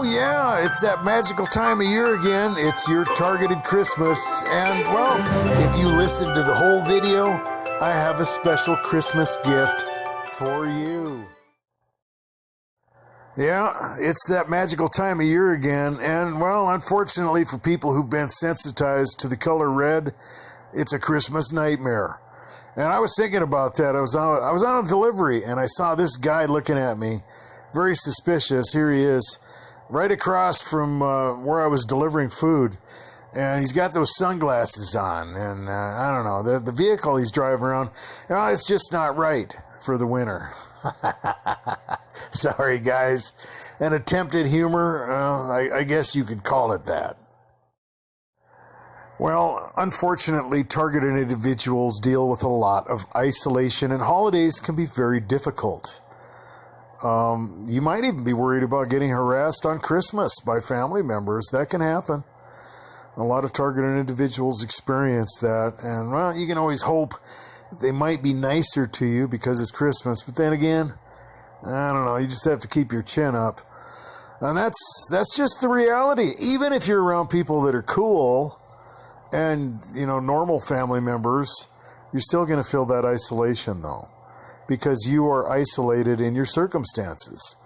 Oh yeah, it's that magical time of year again. It's your targeted Christmas. And well, if you listen to the whole video, I have a special Christmas gift for you. Yeah, it's that magical time of year again. And well, unfortunately for people who've been sensitized to the color red, it's a Christmas nightmare. And I was thinking about that. I was on a delivery and I saw this guy looking at me. Very suspicious. Here he is, right across from where I was delivering food. And he's got those sunglasses on. And I don't know, the vehicle he's driving around, it's just not right for the winter. Sorry, guys. An attempt at humor, I guess you could call it that. Well, unfortunately, targeted individuals deal with a lot of isolation, and holidays can be very difficult. You might even be worried about getting harassed on Christmas by family members. That can happen. A lot of targeted individuals experience that. And, well, you can always hope they might be nicer to you because it's Christmas. But then again, I don't know. You just have to keep your chin up. And that's just the reality. Even if you're around people that are cool and, normal family members, you're still going to feel that isolation, though, because you are isolated in your circumstances.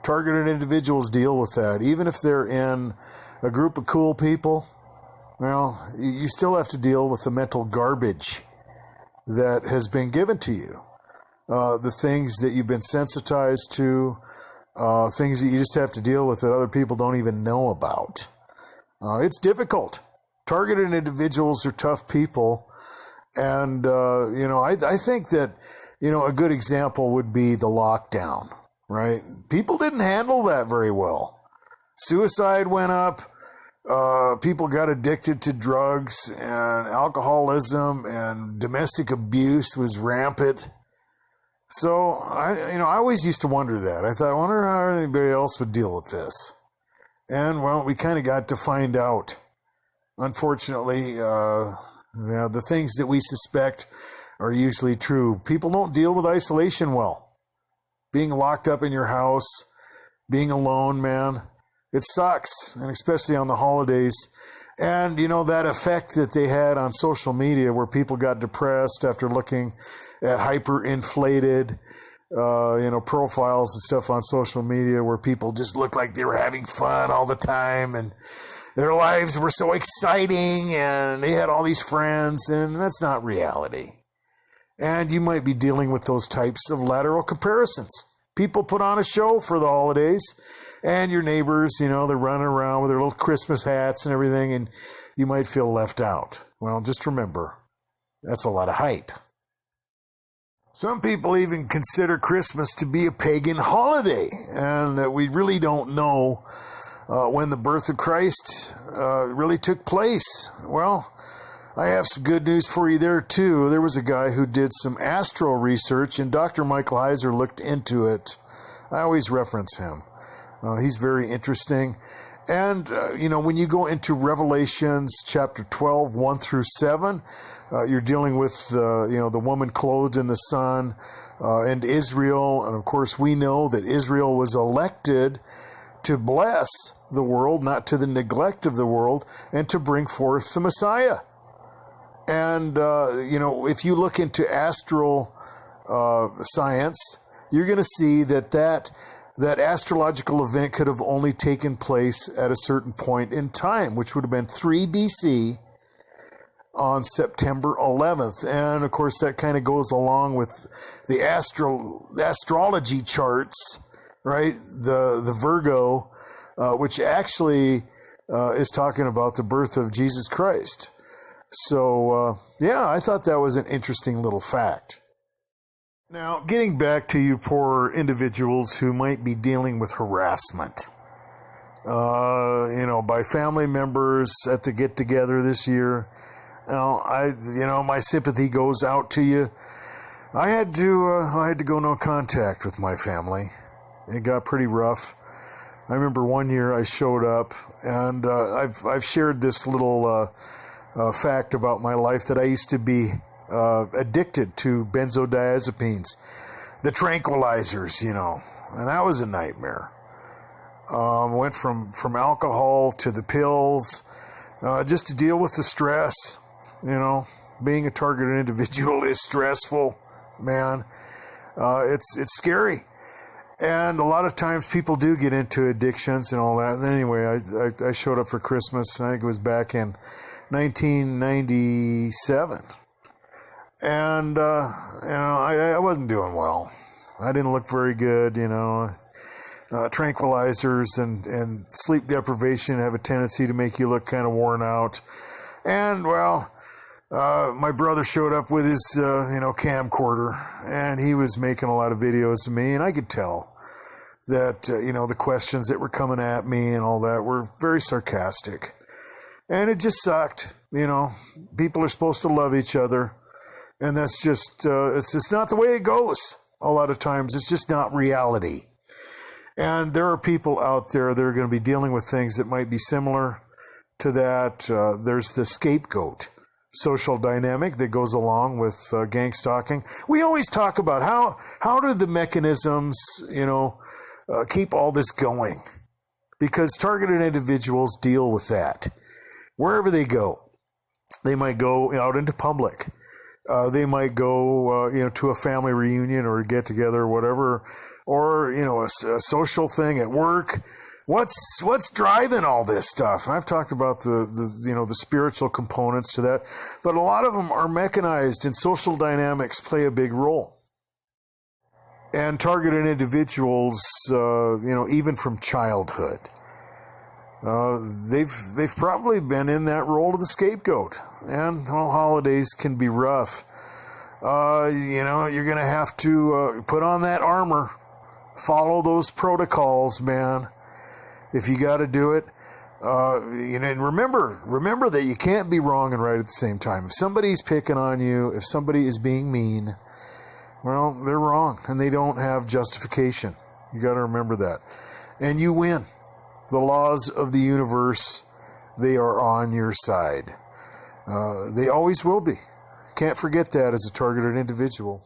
Targeted individuals deal with that. Even if they're in a group of cool people, well, you still have to deal with the mental garbage that has been given to you. The things that you've been sensitized to, things that you just have to deal with that other people don't even know about. It's difficult. Targeted individuals are tough people. And, I think that, a good example would be the lockdown, right? People didn't handle that very well. Suicide went up. People got addicted to drugs, and alcoholism and domestic abuse was rampant. So I always used to wonder that. I wonder how anybody else would deal with this. And well, we kind of got to find out. Unfortunately, the things that we suspect are usually true. People don't deal with isolation well. Being locked up in your house, being alone, man, it sucks, and especially on the holidays. And, that effect that they had on social media where people got depressed after looking at hyper-inflated, profiles and stuff on social media where people just looked like they were having fun all the time and their lives were so exciting and they had all these friends, and that's not reality. And you might be dealing with those types of lateral comparisons. People put on a show for the holidays, and your neighbors, they're running around with their little Christmas hats and everything, and you might feel left out. Well, just remember, that's a lot of hype. Some people even consider Christmas to be a pagan holiday, and that we really don't know when the birth of Christ really took place. Well, I have some good news for you there, too. There was a guy who did some astral research, and Dr. Michael Heiser looked into it. I always reference him. He's very interesting. And, when you go into Revelations chapter 12, 1 through 7, you're dealing with, the woman clothed in the sun and Israel. And, of course, we know that Israel was elected to bless the world, not to the neglect of the world, and to bring forth the Messiah. And, if you look into astral science, you're going to see that astrological event could have only taken place at a certain point in time, which would have been 3 BC on September 11th. And, of course, that kind of goes along with the astrology charts, right? The Virgo, which actually is talking about the birth of Jesus Christ. So, I thought that was an interesting little fact. Now, getting back to you poor individuals who might be dealing with harassment, by family members at the get-together this year. My sympathy goes out to you. I had to go no contact with my family. It got pretty rough. I remember one year I showed up, and I've shared this little fact about my life that I used to be addicted to benzodiazepines, the tranquilizers, and that was a nightmare. Went from alcohol to the pills, just to deal with the stress. Being a targeted individual is stressful, man. It's scary. And a lot of times people do get into addictions and all that. And anyway, I showed up for Christmas, I think it was back in 1997. And, I wasn't doing well. I didn't look very good, tranquilizers and sleep deprivation have a tendency to make you look kind of worn out. And, well, my brother showed up with his, camcorder, and he was making a lot of videos of me, and I could tell that, the questions that were coming at me and all that were very sarcastic. And it just sucked. People are supposed to love each other, and that's just, it's just not the way it goes. A lot of times, it's just not reality. And there are people out there that are going to be dealing with things that might be similar to that. There's the scapegoat social dynamic that goes along with gang stalking. We always talk about how do the mechanisms, keep all this going? Because targeted individuals deal with that. Wherever they go, they might go out into public. They might go, to a family reunion or a get together or whatever, or, a social thing at work. What's driving all this stuff? I've talked about the spiritual components to that, but a lot of them are mechanized, and social dynamics play a big role. And targeted individuals, even from childhood, they've probably been in that role of the scapegoat. And holidays can be rough. You're going to have to put on that armor, follow those protocols, man. If you got to do it, and remember that you can't be wrong and right at the same time. If somebody's picking on you, if somebody is being mean, well, they're wrong, and they don't have justification. You got to remember that. And you win. The laws of the universe, they are on your side. They always will be. Can't forget that as a targeted individual.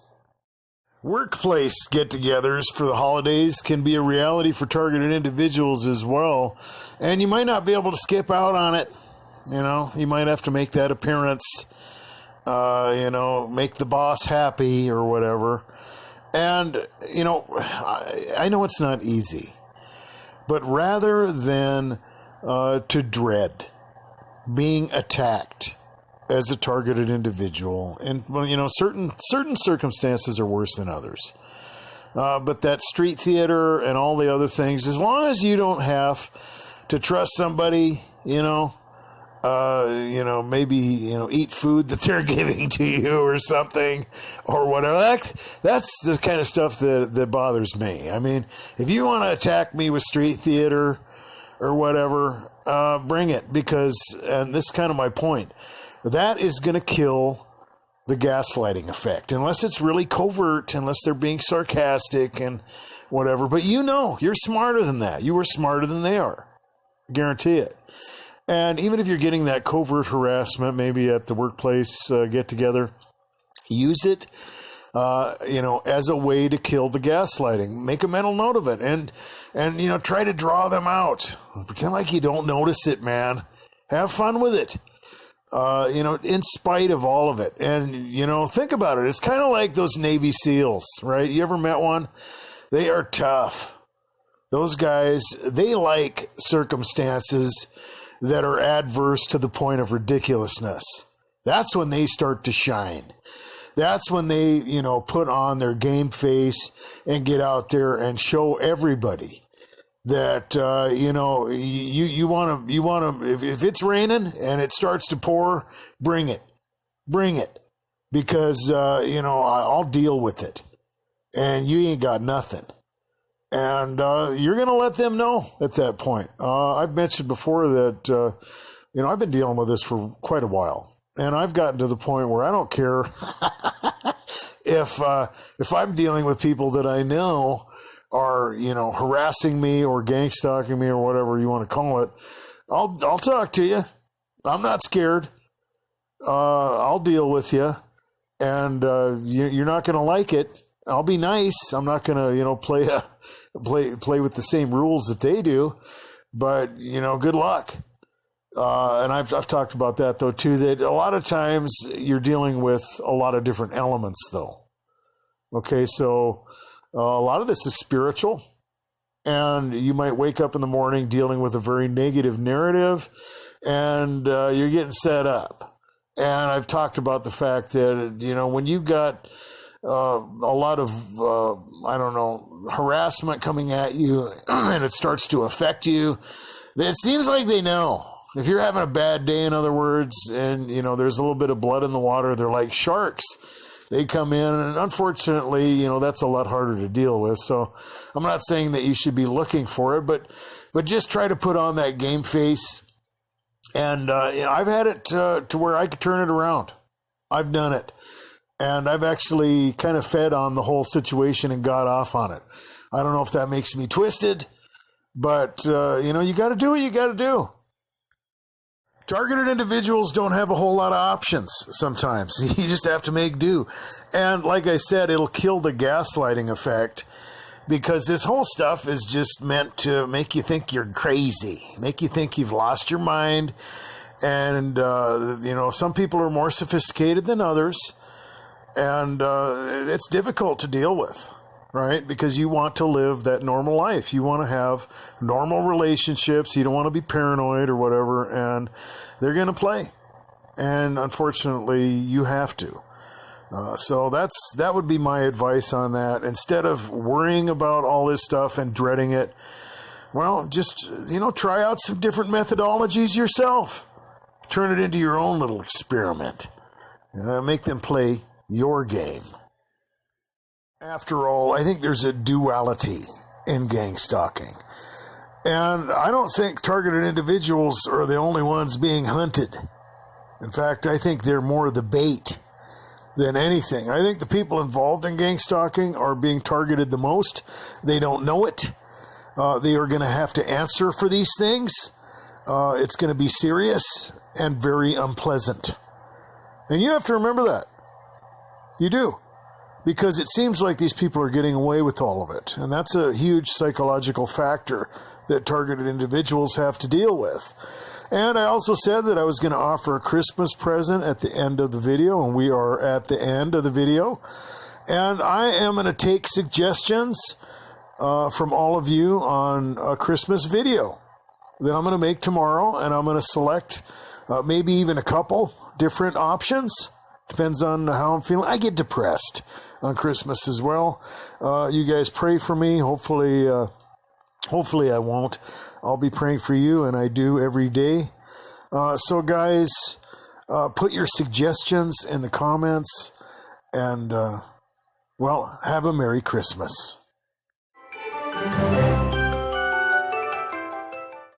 Workplace get-togethers for the holidays can be a reality for targeted individuals as well. And you might not be able to skip out on it. You might have to make that appearance, make the boss happy or whatever. And, I know it's not easy. But rather than to dread being attacked as a targeted individual, and certain circumstances are worse than others. But that street theater and all the other things, as long as you don't have to trust somebody, maybe eat food that they're giving to you or something or whatever. That's the kind of stuff that bothers me. I mean, if you want to attack me with street theater or whatever, bring it, and this is kind of my point. That is going to kill the gaslighting effect, unless it's really covert, unless they're being sarcastic and whatever. But you're smarter than that. You are smarter than they are. I guarantee it. And even if you're getting that covert harassment, maybe at the workplace get-together, use it, as a way to kill the gaslighting. Make a mental note of it, and try to draw them out. Pretend like you don't notice it, man. Have fun with it. In spite of all of it. And, think about it. It's kind of like those Navy SEALs, right? You ever met one? They are tough. Those guys, they like circumstances that are adverse to the point of ridiculousness. That's when they start to shine. That's when they, put on their game face and get out there and show everybody that, you want to, if it's raining and it starts to pour, bring it, because, I'll deal with it, and you ain't got nothing. And, you're going to let them know at that point. I've mentioned before that, I've been dealing with this for quite a while, and I've gotten to the point where I don't care if I'm dealing with people that I know are, harassing me or gang stalking me or whatever you want to call it. I'll talk to you. I'm not scared. I'll deal with you, and you're not going to like it. I'll be nice. I'm not going to, play with the same rules that they do, but, good luck. And I've talked about that though too, that a lot of times you're dealing with a lot of different elements though. Okay. So a lot of this is spiritual, and you might wake up in the morning dealing with a very negative narrative, and you're getting set up. And I've talked about the fact that, when you've got a lot of, harassment coming at you and it starts to affect you, it seems like they know. If you're having a bad day, in other words, and, there's a little bit of blood in the water, they're like sharks. They come in, and unfortunately, that's a lot harder to deal with. So I'm not saying that you should be looking for it, but just try to put on that game face. And I've had it to where I could turn it around. I've done it. And I've actually kind of fed on the whole situation and got off on it. I don't know if that makes me twisted, but, you got to do what you got to do. Targeted individuals don't have a whole lot of options sometimes. You just have to make do. And like I said, it'll kill the gaslighting effect, because this whole stuff is just meant to make you think you're crazy, make you think you've lost your mind. And, some people are more sophisticated than others. And it's difficult to deal with, right? Because you want to live that normal life. You want to have normal relationships. You don't want to be paranoid or whatever. And they're going to play. And unfortunately, you have to. So that would be my advice on that. Instead of worrying about all this stuff and dreading it, well, just, try out some different methodologies yourself. Turn it into your own little experiment. Make them play your game. After all, I think there's a duality in gang stalking. And I don't think targeted individuals are the only ones being hunted. In fact, I think they're more the bait than anything. I think the people involved in gang stalking are being targeted the most. They don't know it. They are going to have to answer for these things. It's going to be serious and very unpleasant. And you have to remember that. You do. Because it seems like these people are getting away with all of it. And that's a huge psychological factor that targeted individuals have to deal with. And I also said that I was going to offer a Christmas present at the end of the video, and we are at the end of the video. And I am going to take suggestions from all of you on a Christmas video that I'm going to make tomorrow, and I'm going to select maybe even a couple different options. Depends on how I'm feeling. I get depressed on Christmas as well. You guys pray for me. Hopefully I won't. I'll be praying for you, and I do every day. So guys, put your suggestions in the comments, and, have a Merry Christmas.